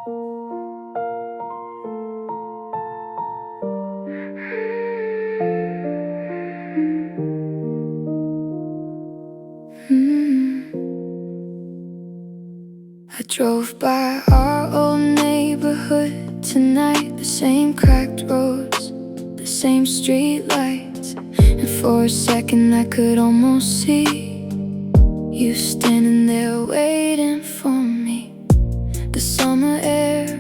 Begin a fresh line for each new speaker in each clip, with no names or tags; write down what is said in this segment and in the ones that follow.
I drove by our old neighborhood tonight. The same cracked roads, the same street lights, and for a second I could almost see you standing there waiting for me. The summer air,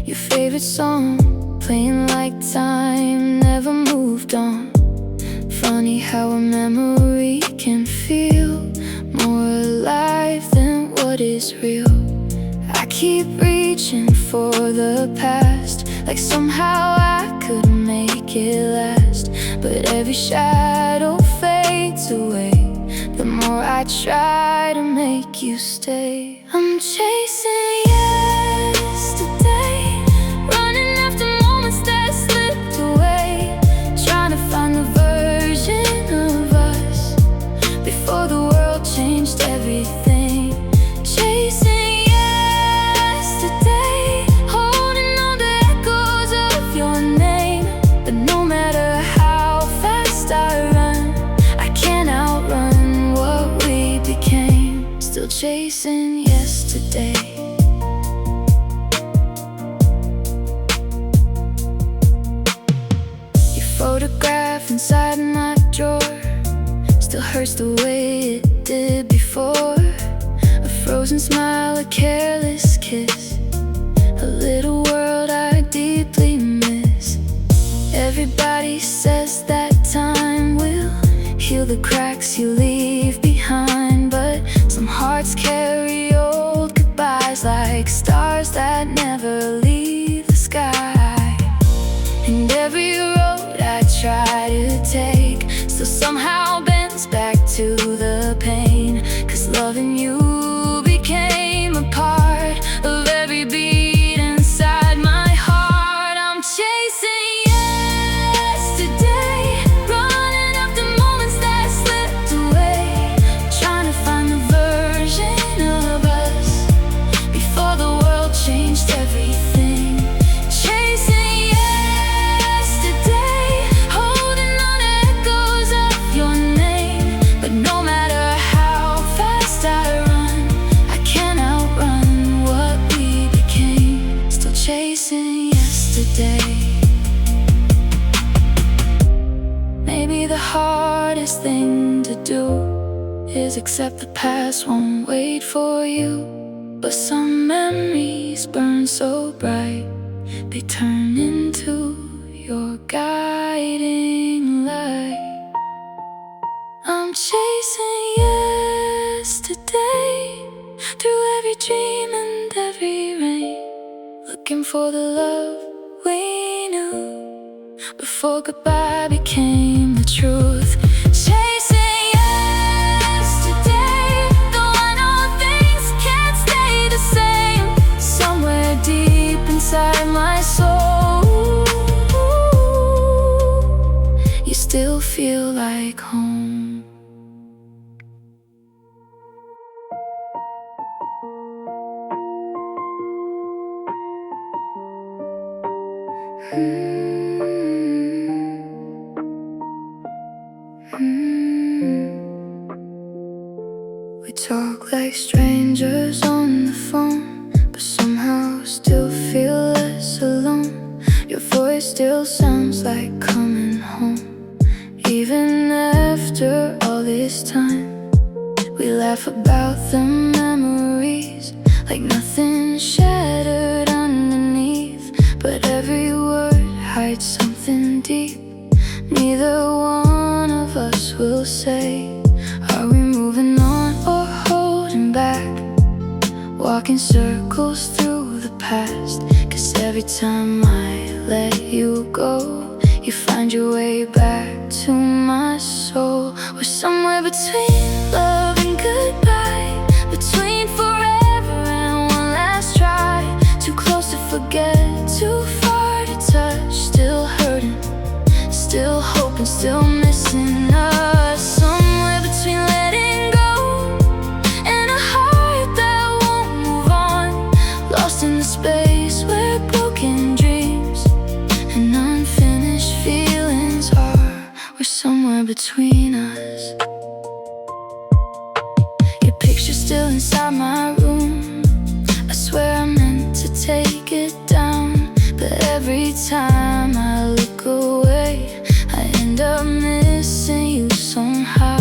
your favorite song, playing like time never moved on. Funny how a memory can feel more alive than what is real. I keep reaching for the past, like somehow I could make it last. But every shadow fades away the more I try to make you stay. I'm chasing yesterday, running after moments that slipped away, trying to find the version of us before the world changed everything. Chasing yesterday, holding on to echoes of your name. But no matter how fast I run, I can't outrun what we became. Still chasing yesterday. Your photograph inside my drawer still hurts the way it did before. A frozen smile, a careless kiss, a little world I deeply miss. Everybody says that time will heal the cracks you leave behind, but some hearts carry old goodbyes like stars that never leave the sky. And every road I try to take still somehow bends back to the pain, 'cause loving you became a part of every beat inside my heart. I'm chasing yesterday, running after moments that slipped away, trying to find the version of us before the world changed everything. Chasing yesterday, holding on to echoes of your name. But no matter how fast I run, I can't outrun what we became. Still chasing yesterday. Maybe the hardest thing to do is accept the past won't wait for you. But some memories burn so bright, they turn into your guiding light. I'm chasing yesterday, through every dream and every rain, looking for the love we knew before goodbye became the truth. Chasing yesterday, though I know things can't stay the same. Somewhere deep inside my soul, you still feel like home. We talk like strangers on the phone, but somehow still feel less alone. Your voice still sounds like coming home, even after all this time. We laugh about the memories like nothing shattered underneath, but every word hides something deep neither one of us will say. Are we moving on or holding back, walking circles through the past? 'Cause every time I let you go, you find your way back to my soul. We're somewhere between love and goodbye, between forever and one last try. Too close to forget, too far to touch. Still hurting, still hoping, still missing us. Somewhere between letting go and a heart that won't move on, lost in the space between us. Your picture's still inside my room. I swear I meant to take it down, but every time I look away, I end up missing you somehow.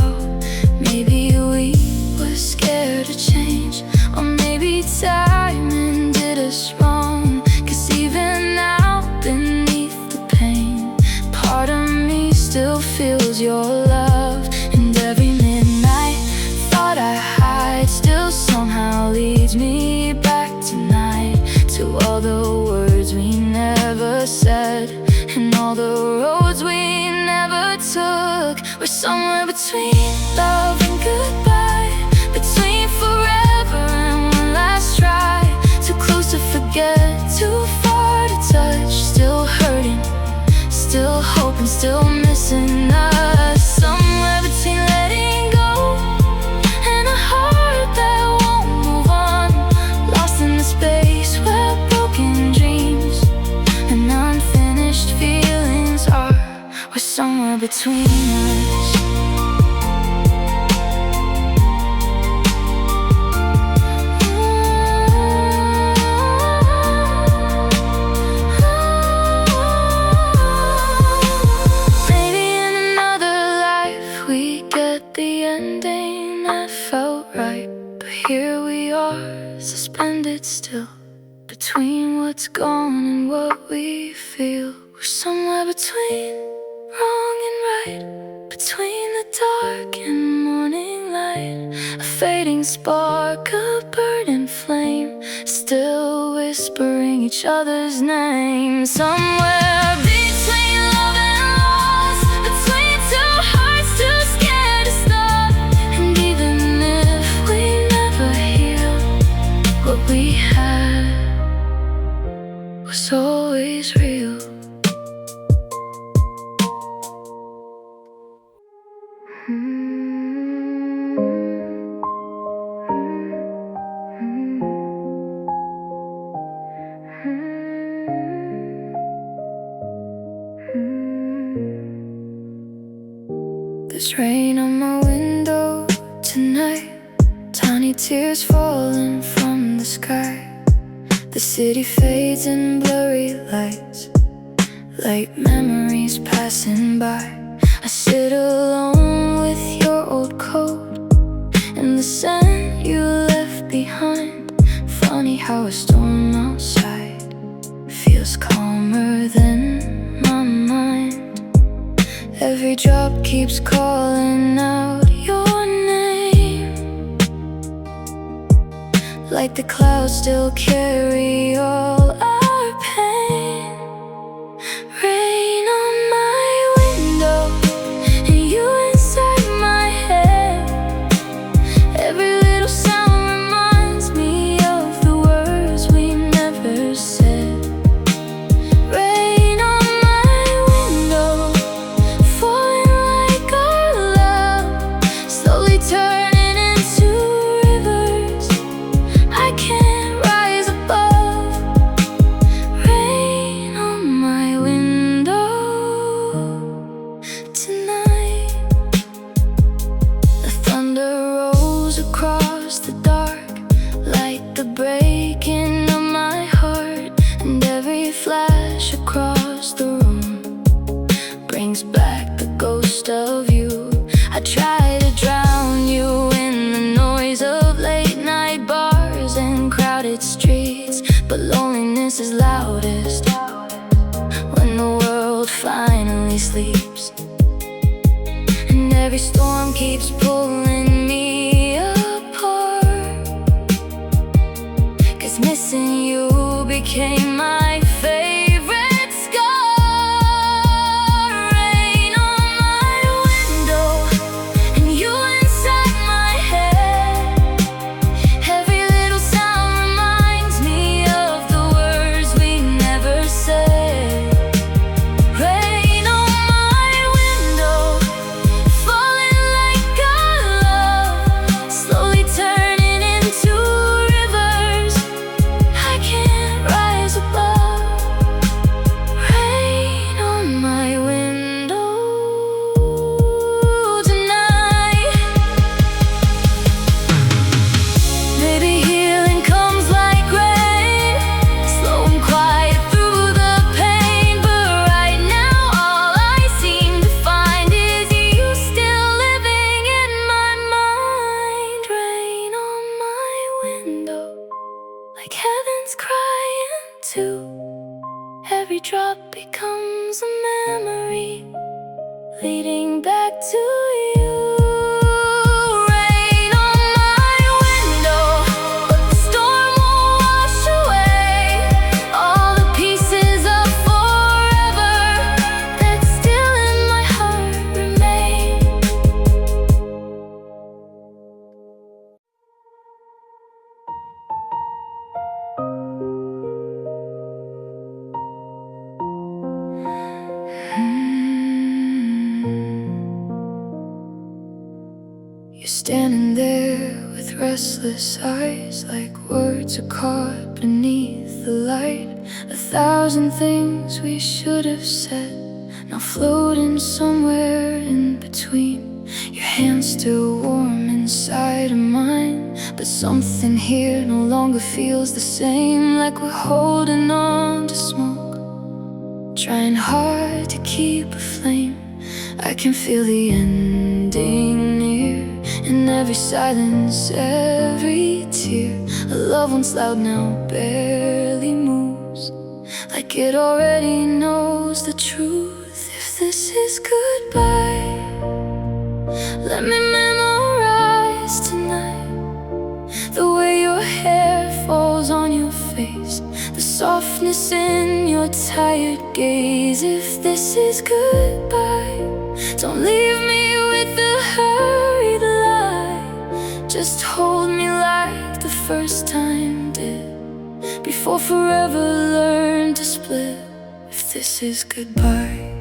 Maybe we were scared to change, or maybe timing did us wrong. 'Cause even now, beneath the pain, part of me still feels your love. And every midnight thought I hide still somehow leads me back tonight, to all the words we never said, and all the roads we never took. We're somewhere between love and goodbye, between forever and one last try. Too close to forget, too far to touch. Still hurting, still hoping, still missing us. Somewhere between letting go and a heart that won't move on. Lost in the space where broken dreams and unfinished feelings are. We're somewhere between us. Maybe in another life we get the ending that felt right, but here we are, suspended still, between what's gone and what we feel. We're somewhere between wrong and right, between the dark and morning light. A fading spark, a burning flame, still whispering each other's names. Somewhere between love and loss, between two hearts too scared to stop. And even if we never heal, what we had was always real. There's rain on my window tonight, tiny tears falling from the sky. The city fades in blurry lights, like memories passing by. I sit alone with your old coat and the scent you left behind. Funny how a storm outside feels calmer than my mind. Every drop keeps calling out your name, like the clouds still carry all our pain. Rain on my window and you inside my head. Every little sound reminds me of the words we never said. Rain on my window, falling like our love, slowly turning into rivers I can't rise above. Rain on my window tonight. The thunder rolls across the dark, like the breaking of my heart. And every flash across the room brings back the ghost of you. I try to drown you in the noise of late night bars and crowded streets, but loneliness is loudest when the world finally sleeps. And every storm keeps pulling me apart, 'cause missing you became my favorite scar. Rain on my window and you inside my head. Every little sound reminds me of the words we never said. Rain on my window, falling like our love, slowly turning into rivers I can't rise above. like heaven's crying too. Every drop becomes a memory leading back to you. Rain on my window, but the storm won't wash away all the pieces of forever that still in my heart remain. You're standing there with restless eyes, like words are caught beneath the light. 1,000 things we should have said, now floating somewhere in between. Your hand's still warm inside of mine, but something here no longer feels the same. Like we're holding on to smoke, trying hard to keep a flame. I can feel the ending near, in every silence, every tear. A love once loud now barely moves, like it already knows the truth. If this is goodbye, let me memorize tonight the way your hair falls on your face, the softness in your tired gaze. If this is goodbye, don't leave me with the hurried lie. Just hold me like the first time did, before forever learned to split. If this is goodbye.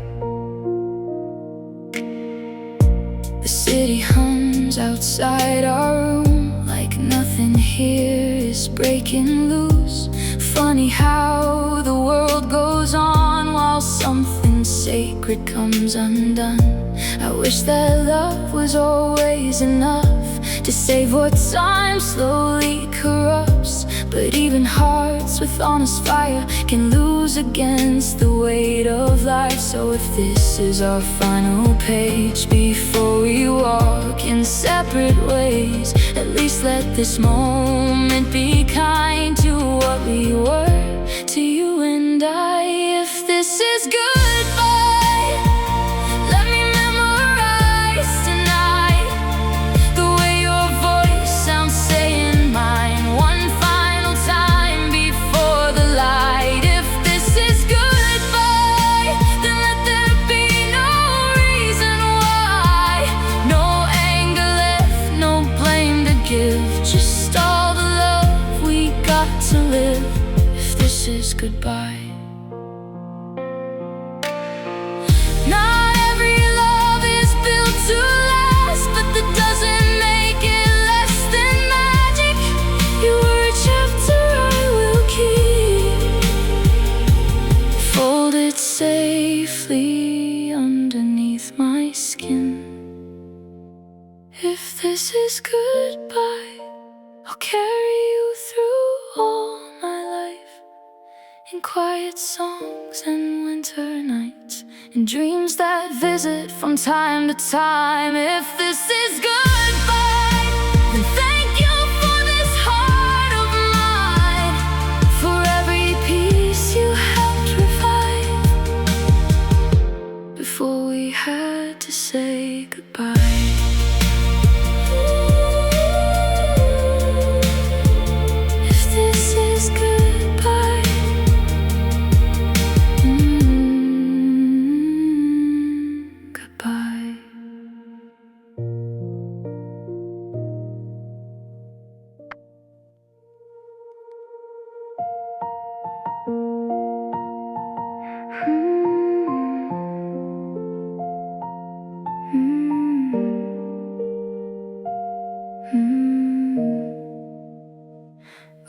The city hums outside our room, like nothing here is breaking loose. Funny how the world goes on while something sacred comes undone. I wish that love was always enough to save what time slowly corrupts. But even hearts with honest fire can lose against the weight of life. So if this is our final page before we walk in separate ways, at least let this moment be kind to what we were, to you and I. If this is goodbye, let me memorize tonight the way your voice sounds saying mine one final time before the light. If this is goodbye, then let there be no reason why. No anger left, no blame to give, just all the love we got to live. If this is goodbye. Not every love is built to last, but that doesn't make it less than magic. You were a chapter I will keep, folded safely underneath my skin. If this is goodbye, I'll carry you through all my life, in quiet songs and winter nights, in dreams that visit from time to time. If this is goodbye, then thank you for this heart of mine, for every piece you helped revive before we had to say goodbye. If this is goodbye, goodbye.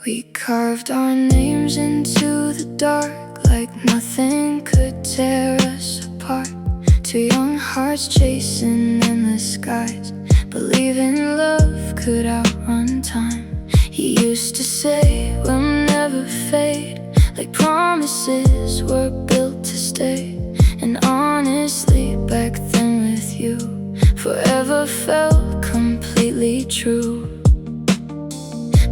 We carved our names into the dark, like nothing could tear us apart. Two young hearts chasing endless skies, believing love could outrun time. He used to say we'll never fade, like promises were built to stay. And honestly, back then with you, forever felt completely true.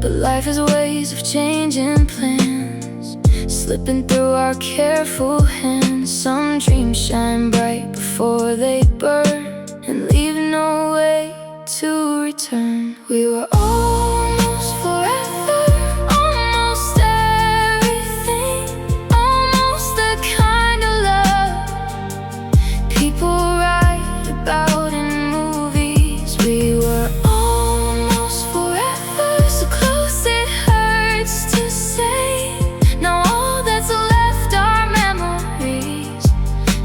But But life has ways of changing plans, slipping through our careful hands. Some dreams shine bright before they burn and leave no way to return. We were almost forever, almost everything, almost the kind of love people write about in movies. We were almost forever, so close it hurts to say. Now all that's left are memories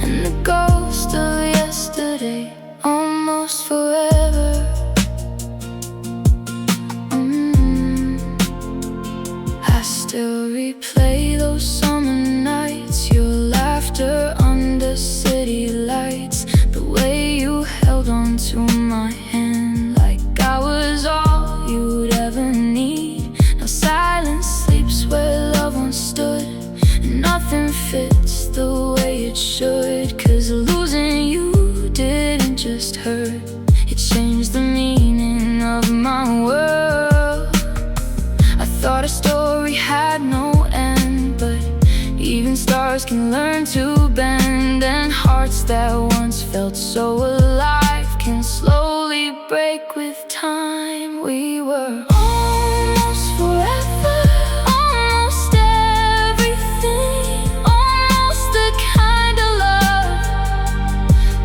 and the ghost of yesterday. Almost forever. I still replay those summer nights, your laughter under city lights, the way you held on to my hand like I was all you'd ever need. Now silence sleeps where love once stood, and nothing fits the way it should. 'Cause losing you didn't just hurt, it changed the meaning of my world. I thought a story had no end, but even stars can learn to bend. And hearts that once felt so alive can slowly break with time. We were almost forever, almost everything, almost the kind of love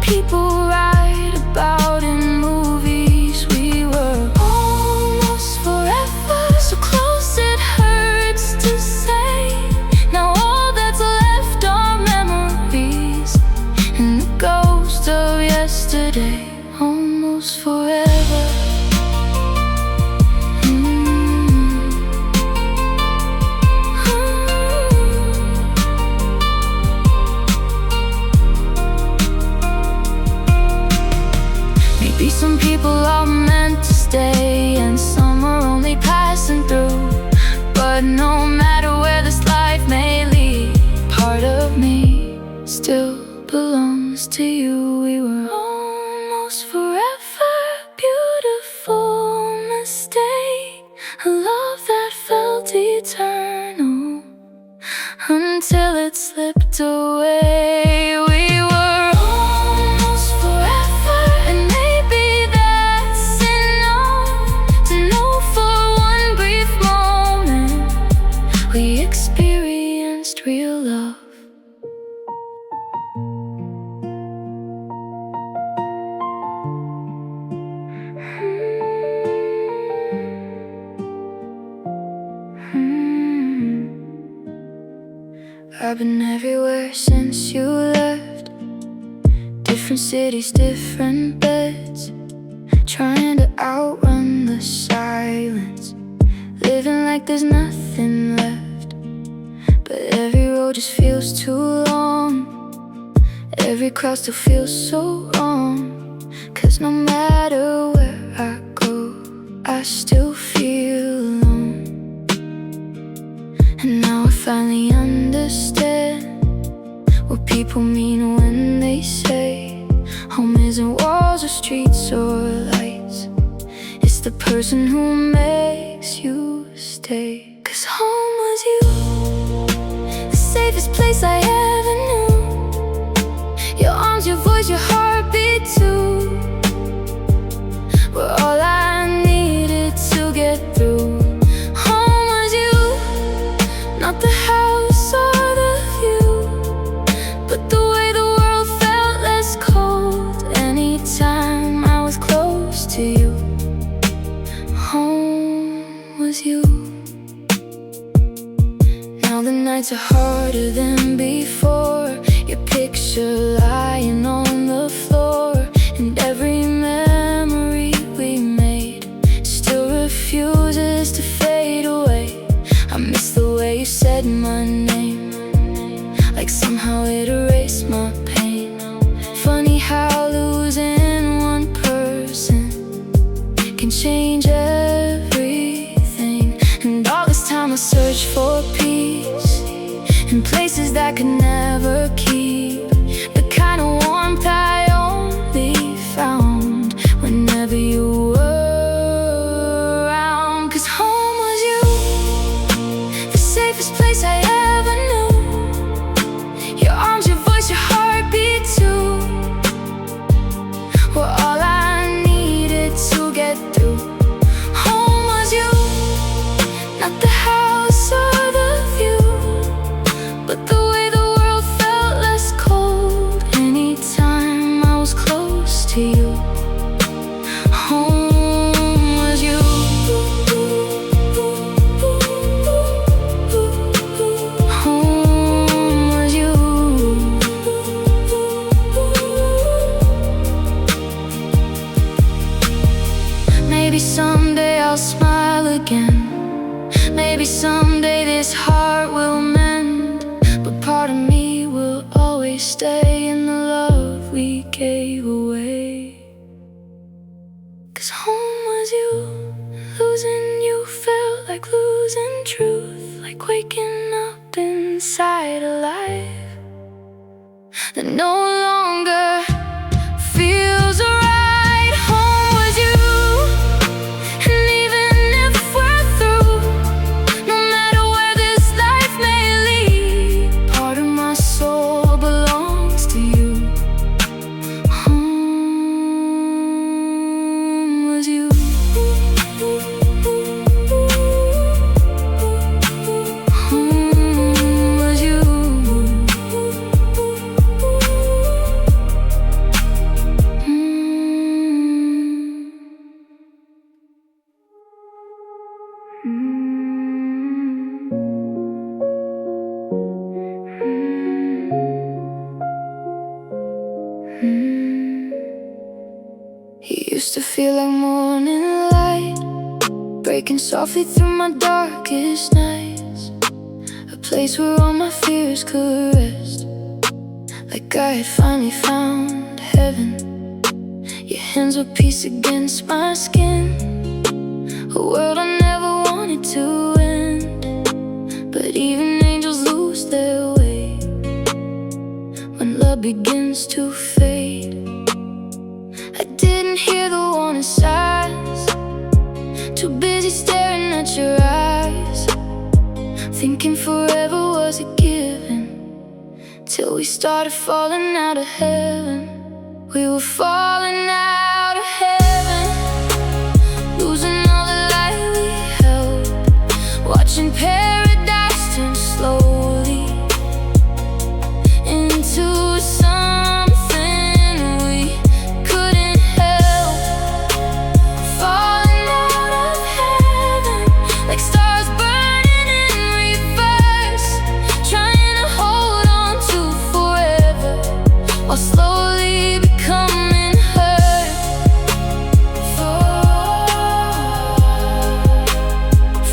people write about in movies. We were almost forever, so close it hurts to say. Now all that's left are memories and the ghost of yesterday. Almost forever. Maybe some people are meant to stay and some are only passing through. But no matter where this life may lead, part of me still belongs to you. We were almost forever, beautiful mistake, a love that felt eternal until it slipped away. We were almost forever, and maybe that's enough to know for one brief moment we experienced real love. I've been everywhere since you left, different cities, different beds, trying to outrun the silence, living like there's nothing left. But every road just feels too long, every crowd still feels so wrong. 'Cause no matter where I go, I still feel alone. And now I finally understand what people mean when they say home isn't walls or streets or lights, it's the person who makes you stay. 'Cause home was you, the safest place I ever knew. Your arms, your voice, your heartbeat too, were all I needed to get through. Home was you, not the house or the view, but the way the world felt less cold anytime I was close to you. Home was you. Now the nights are harder than before, your picture lying on the floor, and every memory we made still refuses to fade away. I miss the way you said my name, like somehow it erased my pain. Funny how losing one person can change everything. And all this time I searched for peace in places that could never keep the kind of warmth I only found whenever you were around. 'Cause home was you, Maybe someday this heart will mend, but part of me will always stay in the love we gave away. 'Cause home was you, losing you felt like losing truth, like waking up inside a life that no longer feels right. Home was you, and even if we're through, no matter where this life may lead, part of my soul belongs to you. Home was you. Home was you. You used to feel like morning light, breaking softly through my darkest nights, a place where all my fears could rest, like I had finally found heaven. Your hands were peace against my skin, a world I never wanted to end. But even angels lose their way when love begins to fade. I didn't hear the warning signs, too busy staring at your eyes, thinking forever was a given, till we started falling out of heaven. We were falling out of heaven, losing all the light we held, watching paradise turn slowly into something we couldn't help. Falling out of heaven, like stars burning in reverse, trying to hold on to forever, while slowly becoming hurt.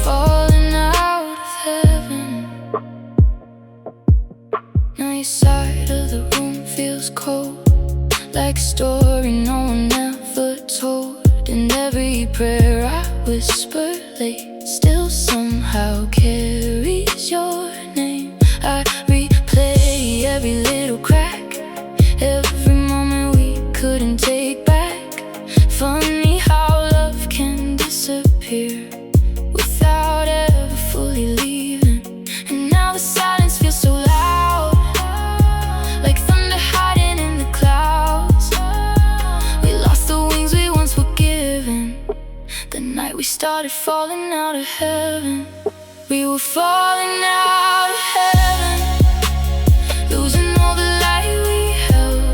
Falling out of heaven. Now your side of the room feels cold, like a story no one ever told. And every prayer I whisper late still somehow carries your name. I replay every little crack, every moment we couldn't take back. Funny how love can disappear without ever fully leaving. And now the silence feels so loud, like thunder hiding in the clouds. We lost the wings we once were given, the night we started falling out of heaven. We were falling out of heaven, losing all the light we held,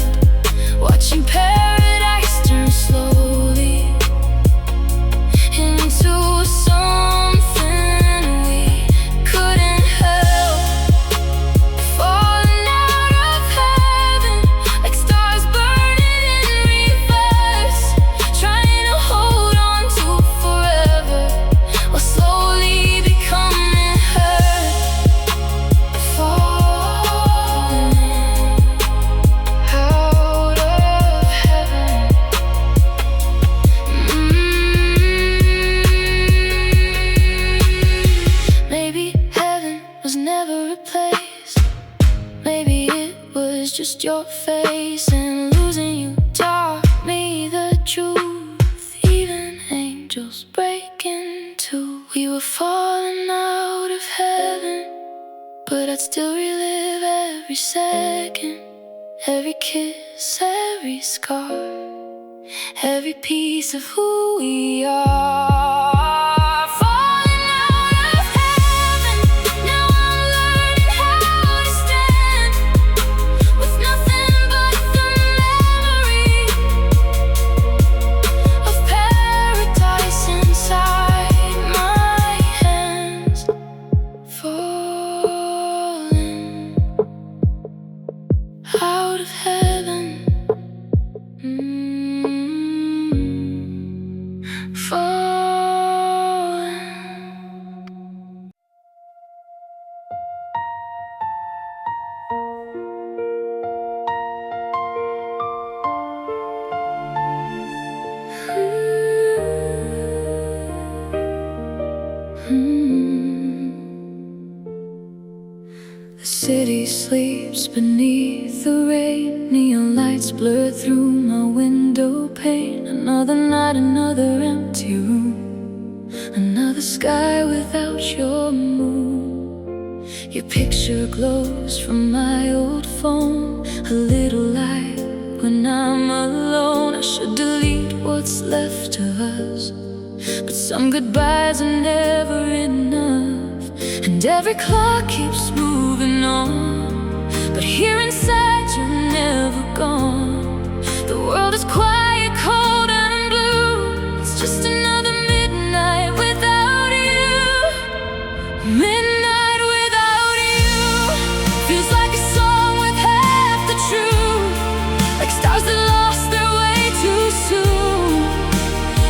watching paradise turn slowly into something we couldn't help. Falling out of heaven, like stars burning in reverse, trying to hold on to forever, while slowly becoming hurt. Falling out of heaven. Maybe heaven was never a place, maybe it was just your face. And losing you taught me the truth, even angels break into. We were falling out of heaven, but I'd still relive every second, every kiss, every scar, every piece of who we are. Falling out of heaven, now I'm learning how to stand with nothing but the memory of paradise inside my hands. Falling out of heaven. Falling. The city sleeps beneath the rain. Neon lights blur through my window pane. Another night, another empty room, another sky without your moon. Your picture glows from my old phone, a little light when I'm alone. I should delete what's left of us, but some goodbyes are never enough. And every clock keeps moving on, but here inside you're never gone. The world is quiet, cold and blue. It's just another midnight without you. Midnight without you feels like a song with half the truth, like stars that lost their way too soon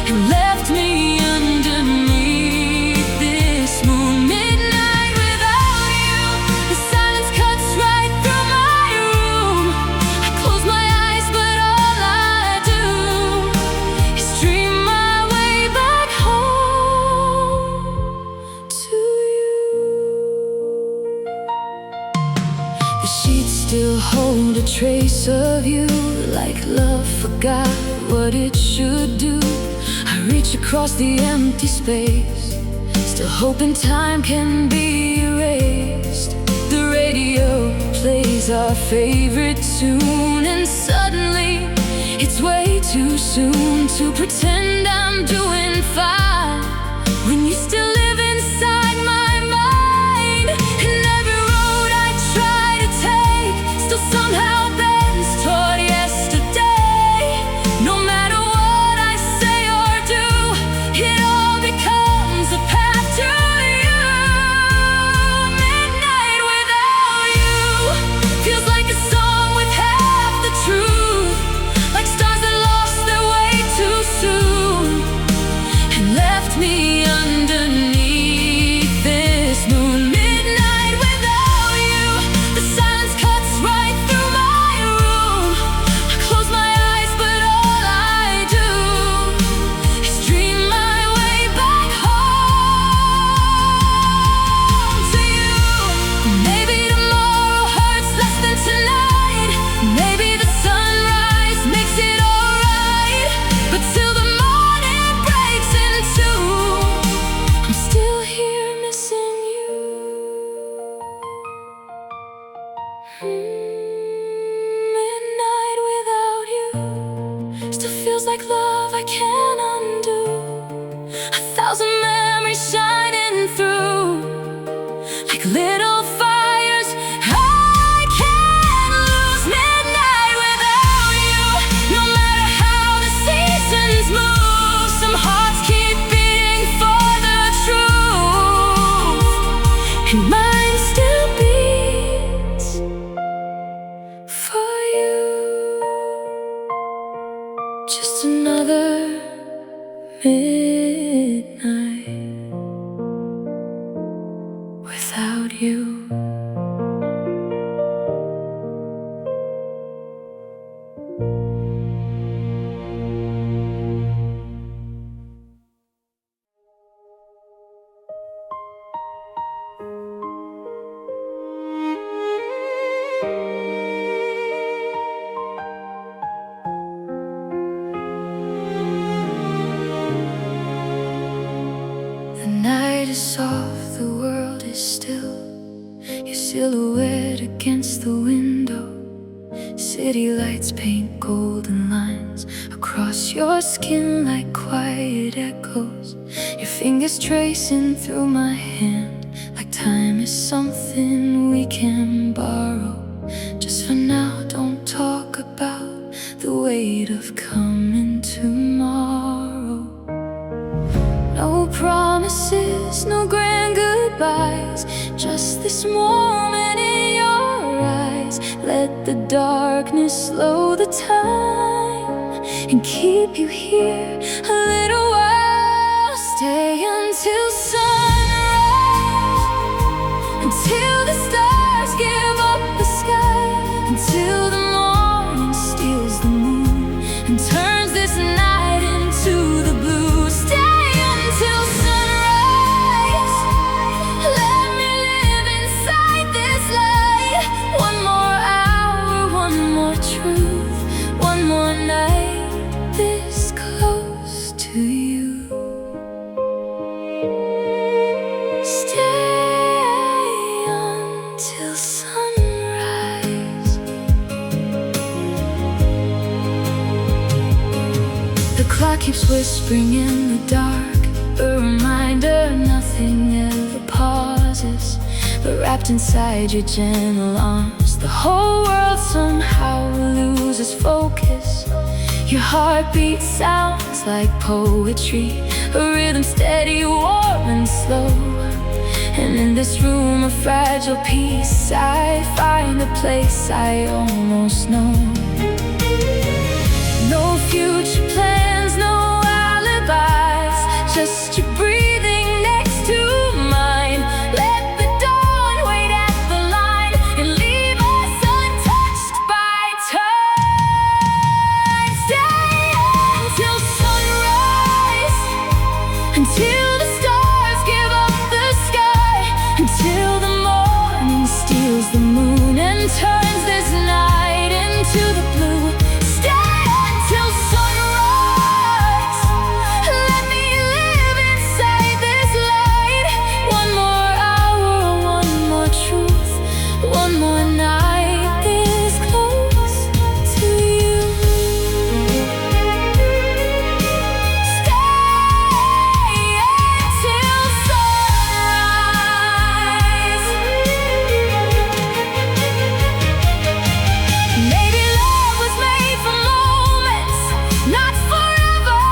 and left me underneath this moon. Midnight without you, the silence cuts right through my room. I close my eyes, but all I do is dream my way back home to you. The sheets still hold a trace of you, like love forgot what it should do. I reach across the empty space, still hoping time can be erased. The radio plays our favorite tune, and suddenly it's way too soon to pretend I'm doing fine when you still live inside my mind. And every road I try to take still somehow bends toward yesterday. No matter what I say or do, it all becomes a path to you. Midnight without you feels like a song with half the truth, like stars that lost their way too soon and left me underneath this moon. Midnight without you, the silence cuts right through my room. I close my eyes, but all I do is dream my way back home to you. Maybe tomorrow hurts less than tonight. Maybe the sunrise makes it alright. But till the morning breaks in two, I'm still here missing you. Midnight without you still feels like love I can't undo. 1,000 memories shining through, like little fires I can't lose. Midnight without you, no matter how the seasons move, some hearts keep beating for the truth, and mine still beats for you. Just another midnight without you. The night is soft, the world is still, your silhouette against the window. City lights paint golden lines across your skin like quiet echoes. Your fingers tracing through my hand, like time is something we can borrow. Just for now, don't talk about the weight of coming tomorrow. No promises, no grand goodbyes, just this moment in your eyes. Let the darkness slow the time and keep you here a little while. Stay until sunrise, until the stars give up the sky, until the morning steals the moon and turns this night into the blue. Stay until sunrise, let me live inside this light. keeps whispering in the dark, a reminder nothing ever pauses. But wrapped inside your gentle arms, the whole world somehow loses focus. Your heartbeat sounds like poetry, a rhythm steady, warm and slow. And in this room of fragile peace, I find a place I almost know. No future plans, no alibis, just your breathing next to mine. Let the dawn wait at the line and leave us untouched by time. Stay until sunrise, until the stars give up the sky, until the morning steals the moon and turns this night into the blue. Stay until sunrise, let me live inside this light. One more hour, one more truth, one more night this close to you. Stay until sunrise. Maybe love was made for moments, not forever,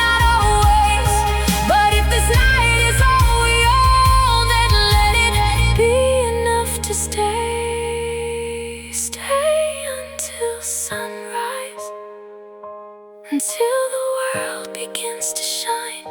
not always. But if this night is all we own, then let it be enough to stay. Stay until sunrise, until the world begins to shine,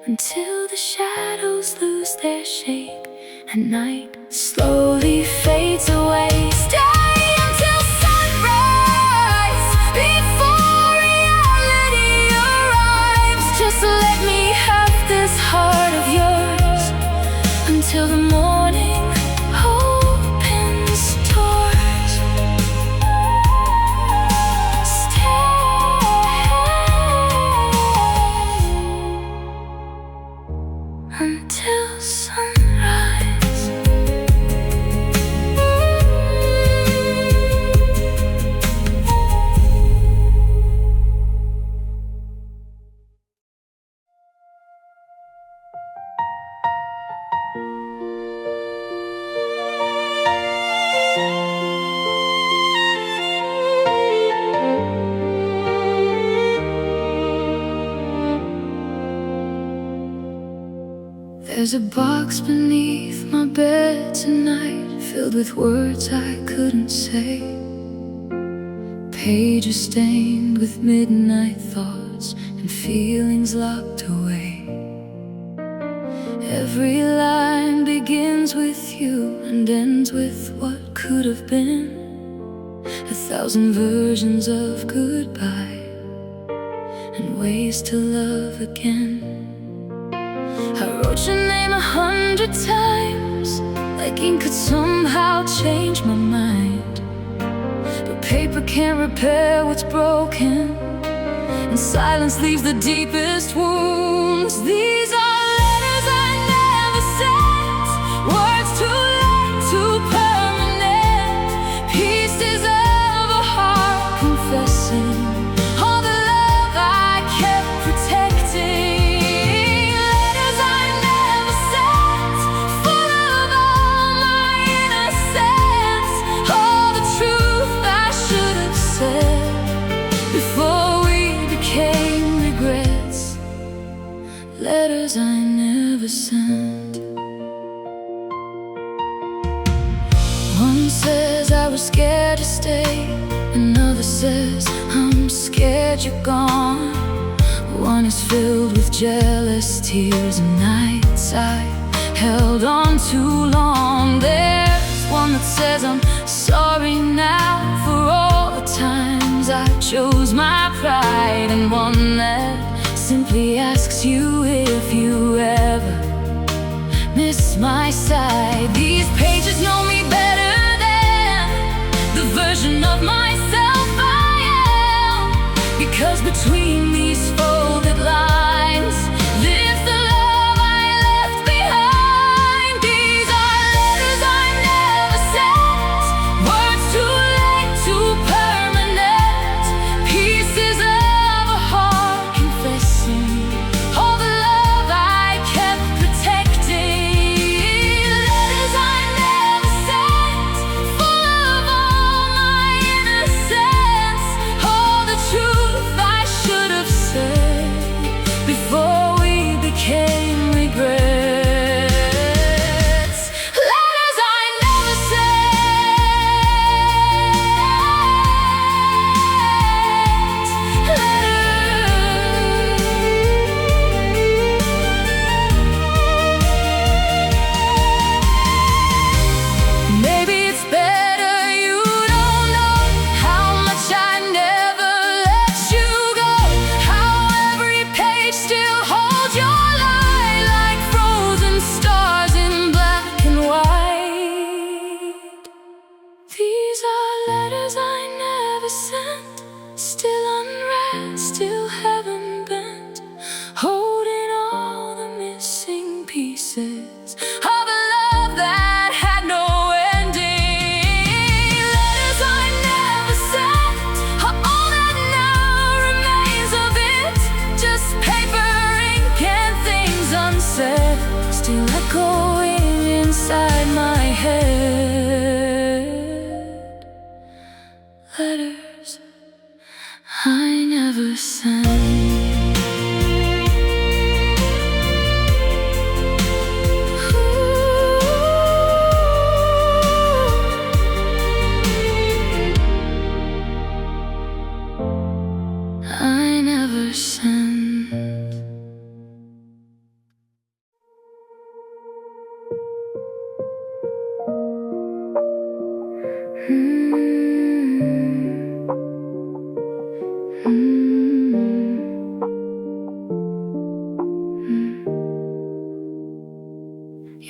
until the shadows lose their shape and night slowly fades away. Stay until sunrise, before reality arrives. Just let me have this heart of yours until the morning opens doors. Stay until sunrise. There's a box beneath my bed tonight, filled with words I couldn't say, pages stained with midnight thoughts and feelings locked away. Every line begins with you and ends with what could have been, 1,000 versions of goodbye and ways to love again. I wrote your name 100 times, like ink could somehow change my mind. But paper can't repair what's broken, and silence leaves the deepest wounds. These are letters I never sent, words too late, too permanent, pieces of a heart confessing all the love I kept protecting. Letters I never sent. One says I was scared to stay, another says I'm scared you're gone. One is filled with jealous tears and nights I held on too long. There's one that says I'm sorry now for all the times I chose my pride, and one that simply asks you if you ever miss my side. These pages know me better than the version of myself I am, because between these folded lines lives the love I left behind. These are letters I never sent, words too late, too permanent, pieces of a heart confessed Your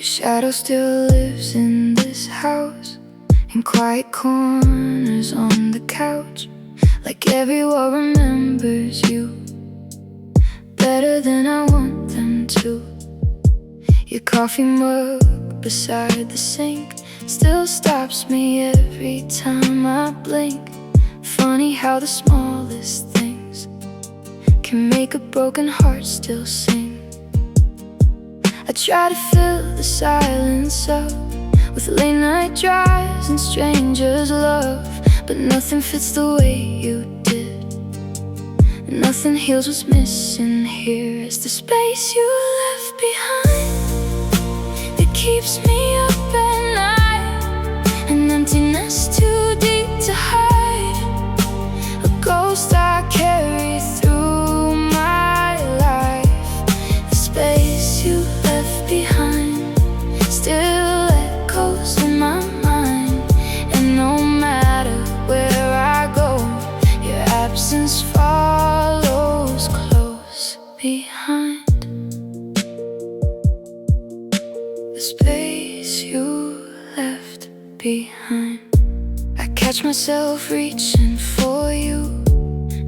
shadow still lives in this house, in quiet corners on the couch, like everyone remembers you better than I want them to. Your coffee mug beside the sink still stops me every time I blink. Funny how the smallest things can make a broken heart still sing. I try to fill the silence up with late night drives and strangers' love, but nothing fits the way you did. Nothing heals what's missing here. It's the space you left behind that keeps me up at night, an emptiness too deep to hide, a ghost I carry through my life. The space you left behind still echoes in my mind, and no matter where I go, your absence follows close behind. The space you left behind. I catch myself reaching for you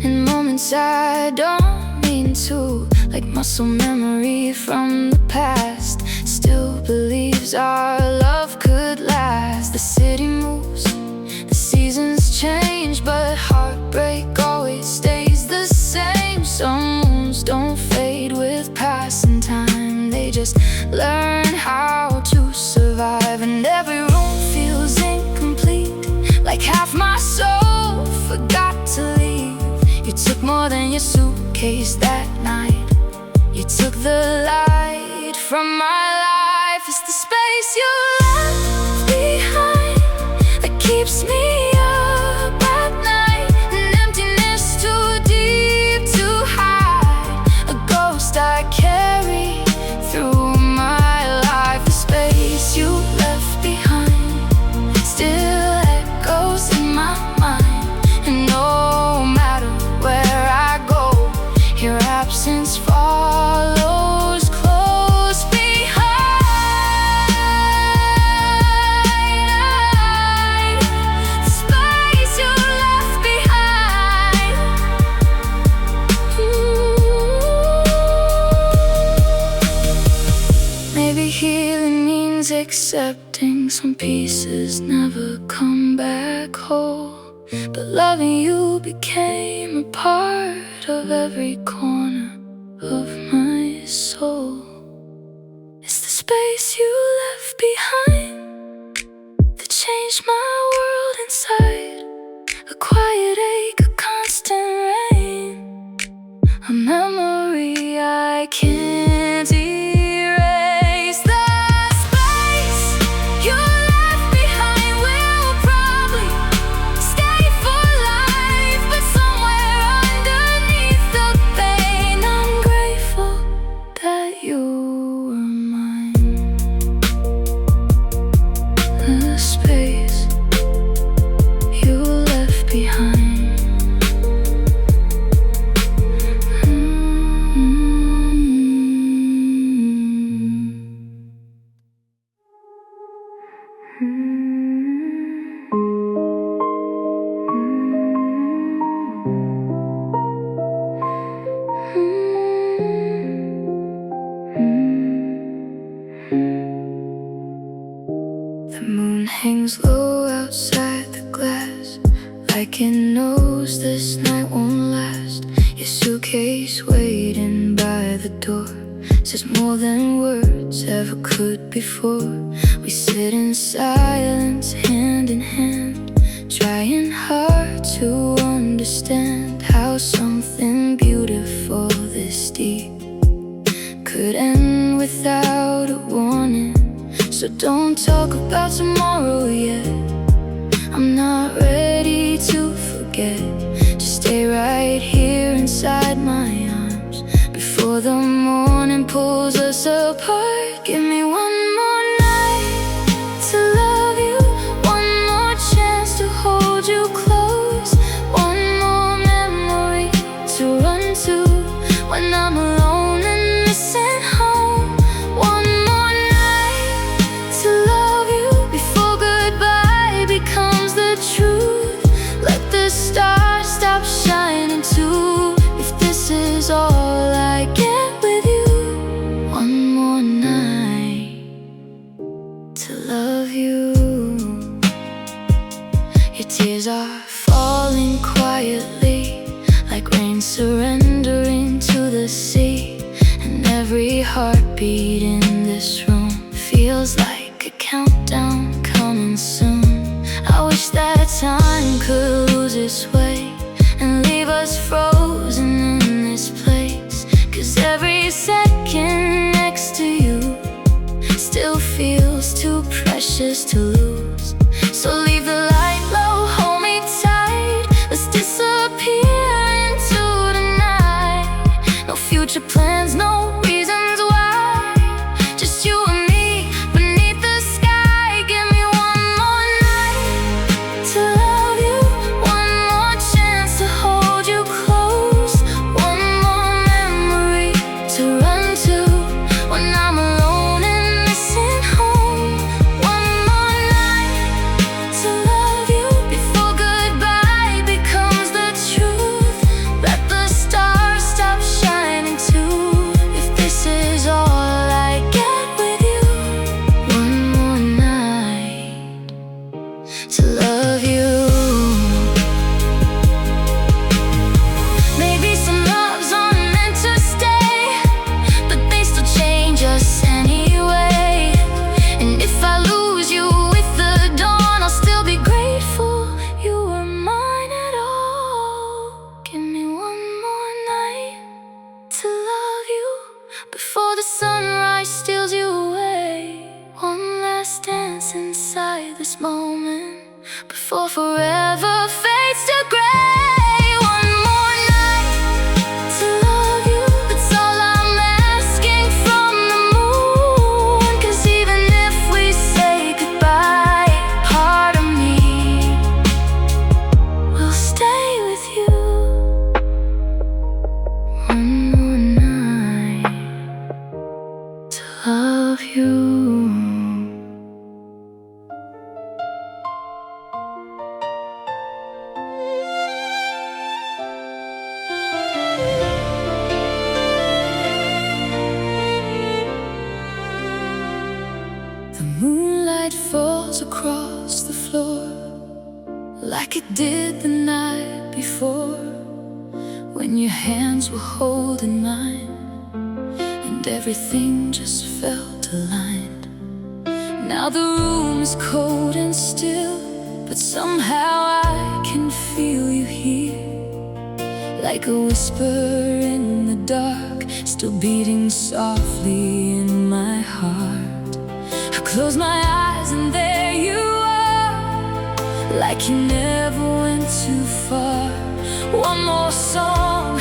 in moments I don't mean to, like muscle memory from the past still believes our love could last. The city moves, the seasons change, but heartbreak always stays the same. Some wounds don't fade with passing time, they just learn how to survive. And every room feels incomplete, like half my soul forgot to leave. You took more than your suitcase that night. You took the light from my life. It's the space you left behind that keeps me up at night, an emptiness too deep to hide, a ghost I carry through my life. The space you left behind still echoes in my mind, and no matter where I go, your absence follows close behind. The space you left behind. Maybe healing means accepting some pieces never come back whole, but loving you became a part of every corner of my soul. It's the space you left behind that changed my world inside, a quiet ache, a constant rain, a memory I can't erase. The space you left behind will probably stay for life, but somewhere underneath the pain, I'm grateful that you were mine. The space you left behind. The moon hangs low outside the glass, like it knows this night won't last. Your suitcase waiting by the door says more than words ever could before. We sit in silence, hand in hand, trying hard to understand how something beautiful this deep could end without a warning. So don't talk about tomorrow yet, I'm not ready to forget. Just stay right here inside my arms before the morning pulls us apart. Give me one more night to love you, one more chance to love you. Your tears are falling quietly, like rain surrendering to the sea. And every heartbeat in this room feels like a countdown coming soon. I wish that time could lose its way and leave us frozen in this place. 'Cause every second next to you still feels too precious to lose. So leave the light low, hold me tight. Let's disappear into the night. No future plans, no reasons why. Just you and me beneath the sky. Give me one more night to love you, one more chance to hold you close, one more memory to run to when I'm alone and missing home. One more night to love you before goodbye becomes the truth. Let the stars stop shining too, if this is all I get with you. One more night to love you. Maybe some loves aren't meant to stay, but they still change us anyway. And if I lose you with the dawn, I'll still be grateful you were mine at all. Give me one more night to love you before the sunrise steals you away. One last dance inside this moment before forever fades to gray. One more night to love you, that's all I'm asking from the moon. 'Cause even if we say goodbye, part of me will stay with you. One more night to love you. The moonlight falls across the floor like it did the night before, when your hands were holding mine and everything just felt aligned. Now the room is cold and still, but somehow I can feel you here, like a whisper in the dark, still beating softly in my heart. I close my eyes and there you are, like you never went too far. One more song,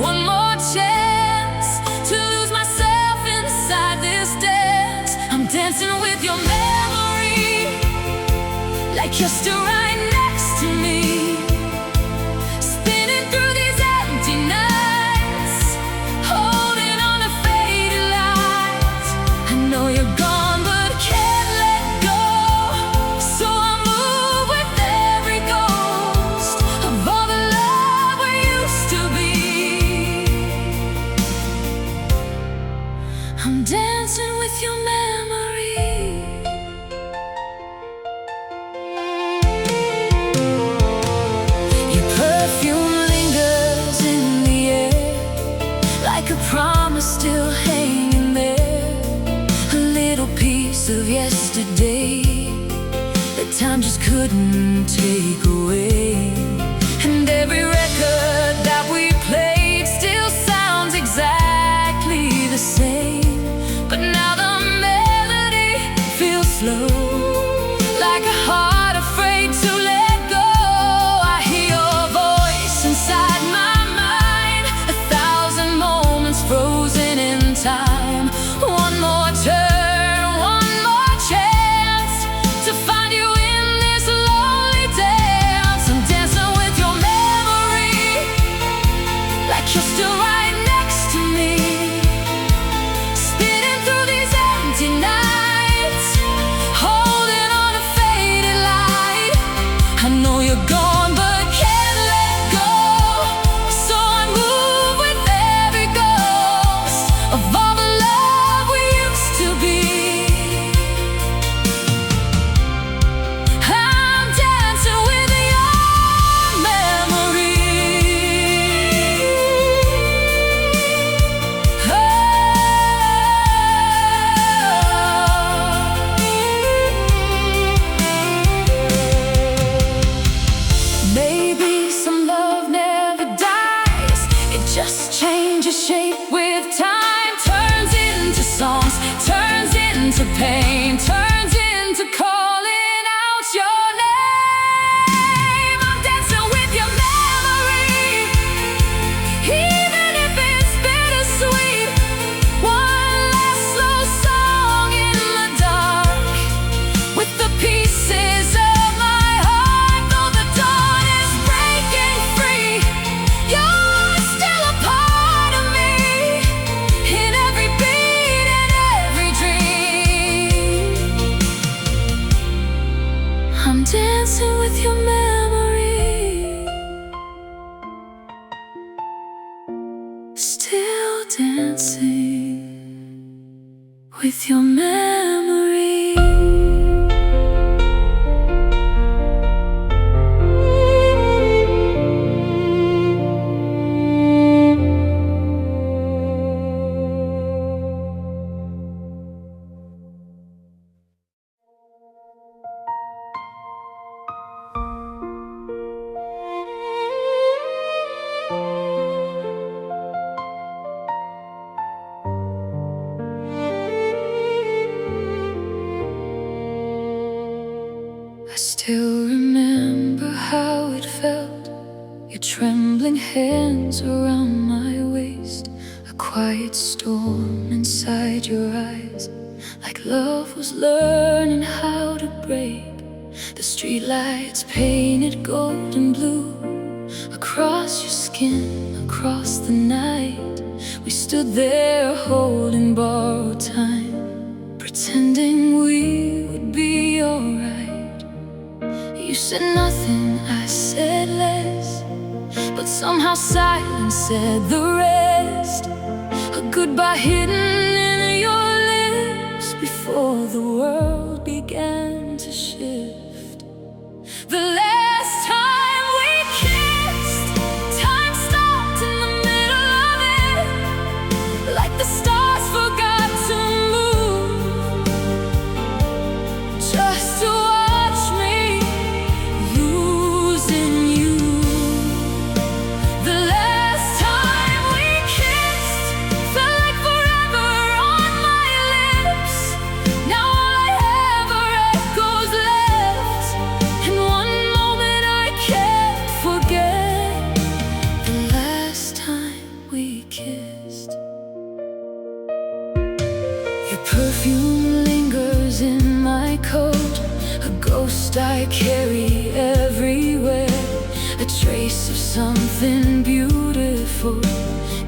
one more chance to lose myself inside this dance. I'm dancing with your memory, like you're still right next to me. Spinning through these empty nights, holding on to faded lights. I know you're gone, but can't let go. So I move with every ghost of all the love we used to be. I'm dancing with your memory. Your perfume lingers in the air, like a promise still hanging there. A little piece of yesterday that time just couldn't take away. And every record that we played still sounds exactly the same, but now the melody feels slow, like a heart afraid to let go. I hear your voice inside my mind, 1,000 moments frozen in time. One more turn, one more chance to find you in this lonely day. I'm dancing with your memory, still dancing with your memory. I still remember how it felt, your trembling hands around my waist, a quiet storm inside your eyes, like love was learning how to break. The streetlights painted golden blue across your skin, across the night. We stood there holding borrowed time, pretending we would be alright. You said nothing, I said less, but somehow silence said the rest. A goodbye hidden in your lips before the world began to shift. The last time we kissed, time stopped in the middle of it, like the stars forgot to move, just to watch me losing you. The last time we kissed felt like forever on my lips. Now all I have are echoes left, and one moment I can't forget. The last time we kissed. Your perfume lingers in my coat, a ghost I carry everywhere, a trace of something beautiful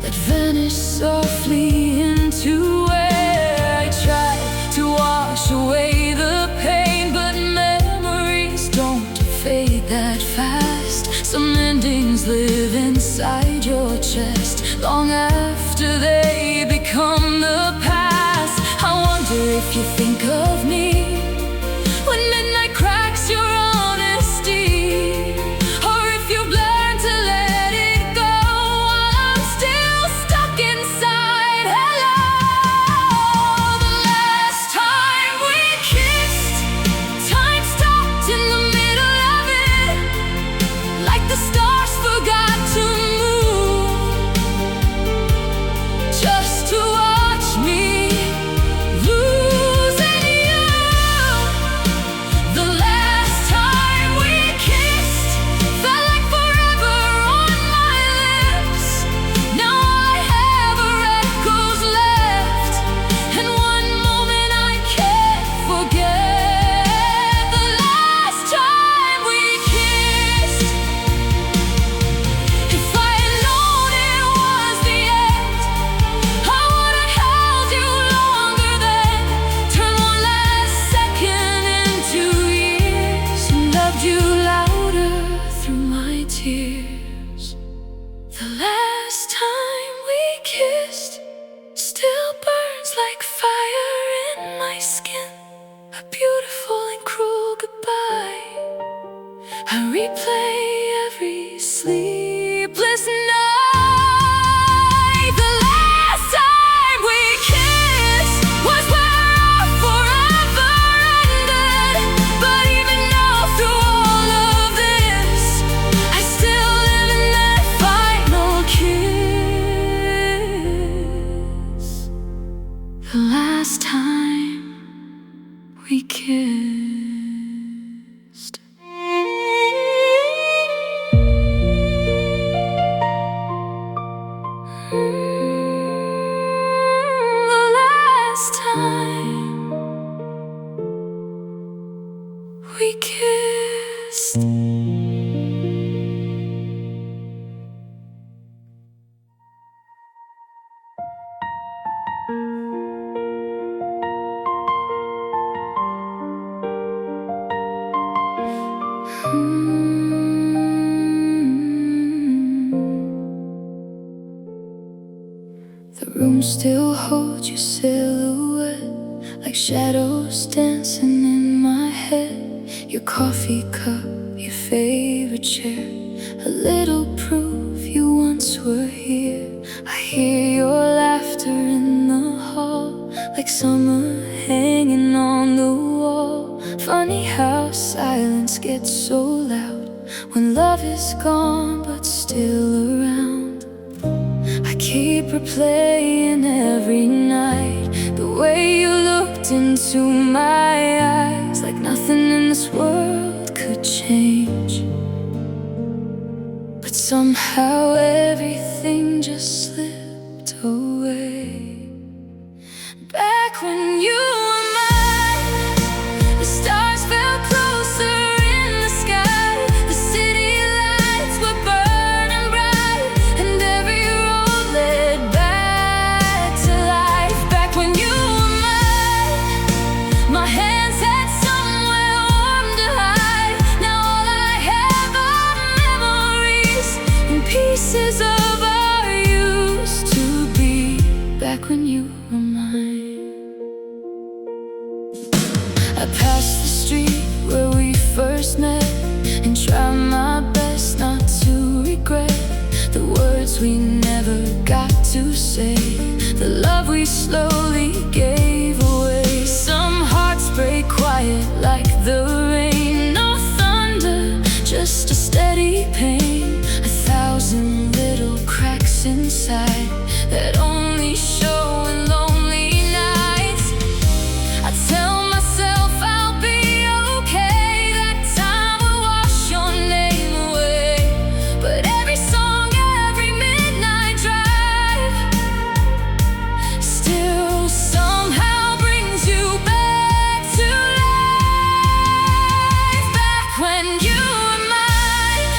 that vanished softly into air. I tried to wash away the pain, but memories don't fade that fast. Some endings live inside your chest long after they become the past. I wonder if you think of me when midnight cracks your honesty, or if you've learned to let it go while I'm still stuck inside. Hello. The last time we kissed, time stopped in the middle of it, like the stars forgot to move, just to watch me losing you. The last time we kissed felt like forever on my lips. Now all I have are echoes left, and one moment I can't forget. The last time we kissed. If I had known it was the end, I would have held you longer then, turned one last second into years, and loved you louder through my tears. The last time we kissed still burns like fire in my skin, a beautiful and cruel goodbye. I replay every sleepless night. The last time we kissed was where our forever ended. But even now, through all of this, I still live in that final kiss. The last time we kissed. The last time we kissed. The room still holds your silhouette, like shadows dancing in my head. Your coffee cup, your favorite chair, a little proof you once were here. I hear your laughter in the hall, like summer hanging on the wall. Funny how silence gets so loud when love is gone but still around. I keep replaying every night the way you looked into my eyes, like nothing in this world could change. But somehow everything just slipped away. Back when you were mine, the stars fell closer in the sky. The city lights were burning bright, and every road led back to life. Back when you were mine, my hands had somewhere warm to hide. Now all I have are memories and pieces of our used to be. Back when you were mine. I pass the street where we first met and try my best not to regret the words we never got to say, the love we slowly gave away. Some hearts break quiet like the rain, no thunder, just a steady pain. 1,000 little cracks inside that only show in lonely nights. I tell myself I'll be okay, that time will wash your name away. But every song, every midnight drive still somehow brings you back to life. Back when you were mine,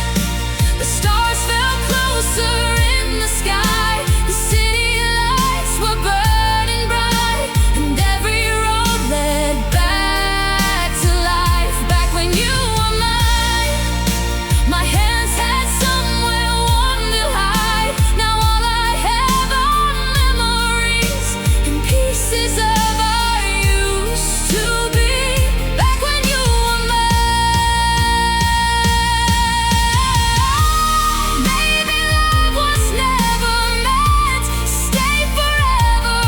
the stars fell closer in the sky. The city lights were burning bright, and every road led back to life. Back when you were mine, my hands had somewhere warm to hide. Now all I have are memories and pieces of our used to be. Back when you were mine. Maybe love was never meant to stay forever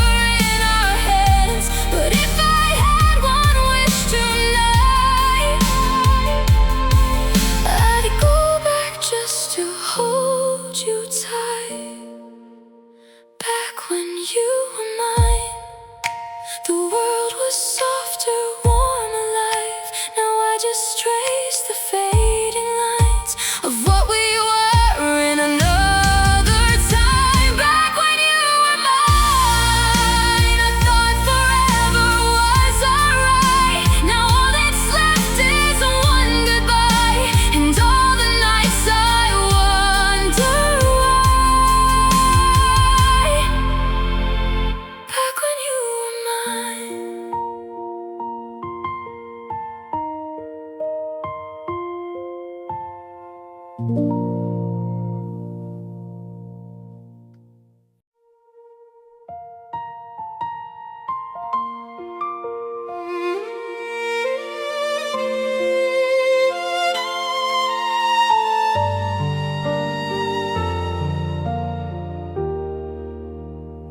in our heads, but if I had one wish tonight, I'd go back just to hold you tight. Back when you were mine, the world was softer, warm, alive. Now I just trace the fading lines of what we were in another time. Back when you were mine, I thought forever was alright. Now all that's left is one goodbye, and all the nights I wonder why. Back when you were mine.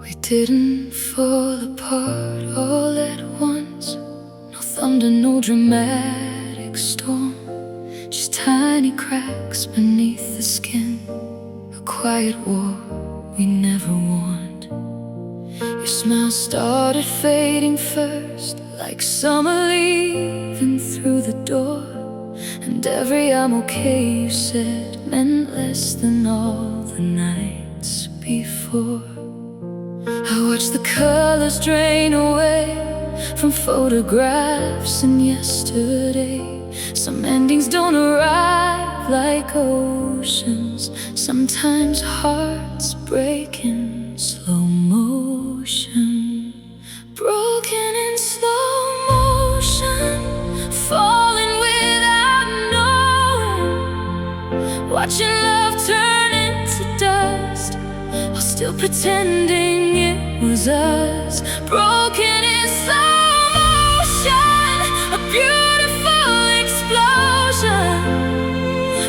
We didn't fall apart all at once. No thunder, no dramatic storm, just tiny cracks beneath the skin. A quiet war we never warned. Your smile started fading first, like summer leaving through the door. And every "I'm okay" you said meant less than all the nights before. I watched the colors drain away from photographs and yesterday. Some endings don't arrive like oceans. Sometimes hearts break in slow motion, broken in slow motion, falling without knowing. watching love turn into dust, while still pretending it was us. Broken in slow motion, a beautiful explosion,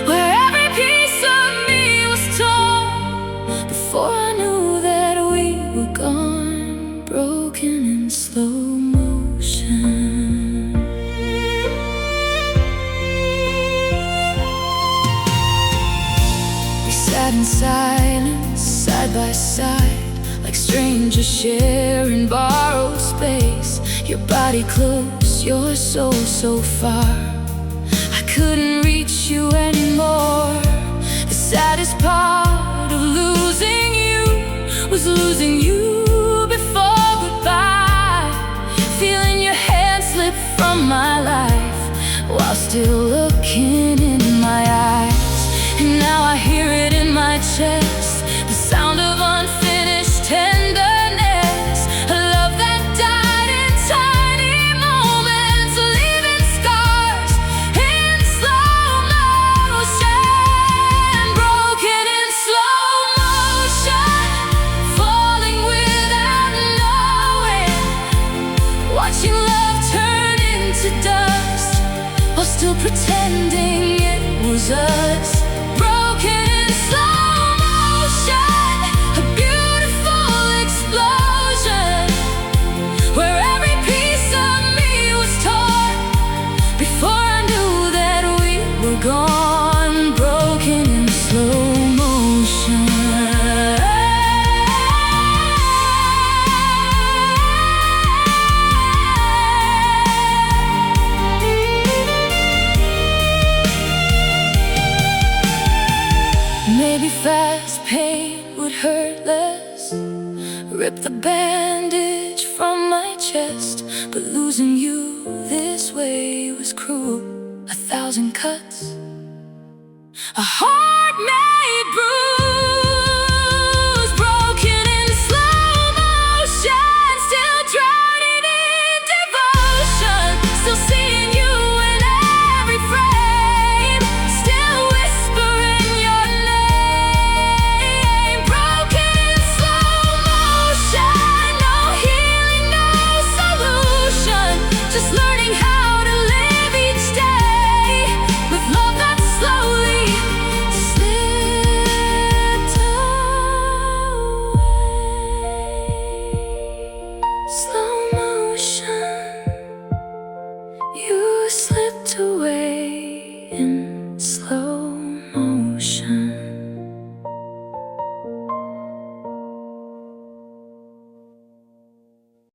where every piece of me was torn before I knew that we were gone. Broken in slow motion. Sat in silence, side by side, like strangers sharing borrowed space. Your body close, your soul so far. I couldn't reach you anymore. The saddest part of losing you was losing you before goodbye. Feeling your hand slip from my life while still looking in my eyes. And now I hear it in my chest, the sound of unfinished tenderness, a love that died in tiny moments, leaving scars in slow motion. Broken in slow motion, falling without knowing, watching love turn into dust, while still pretending it was us. Broken in slow motion, a beautiful explosion, where every piece of me was torn before I knew that we were gone. Broken in slow motion. Maybe fast pain would hurt less, rip the bandage from my chest, but losing you this way was cruel. 1,000 cuts, a heart made bruised.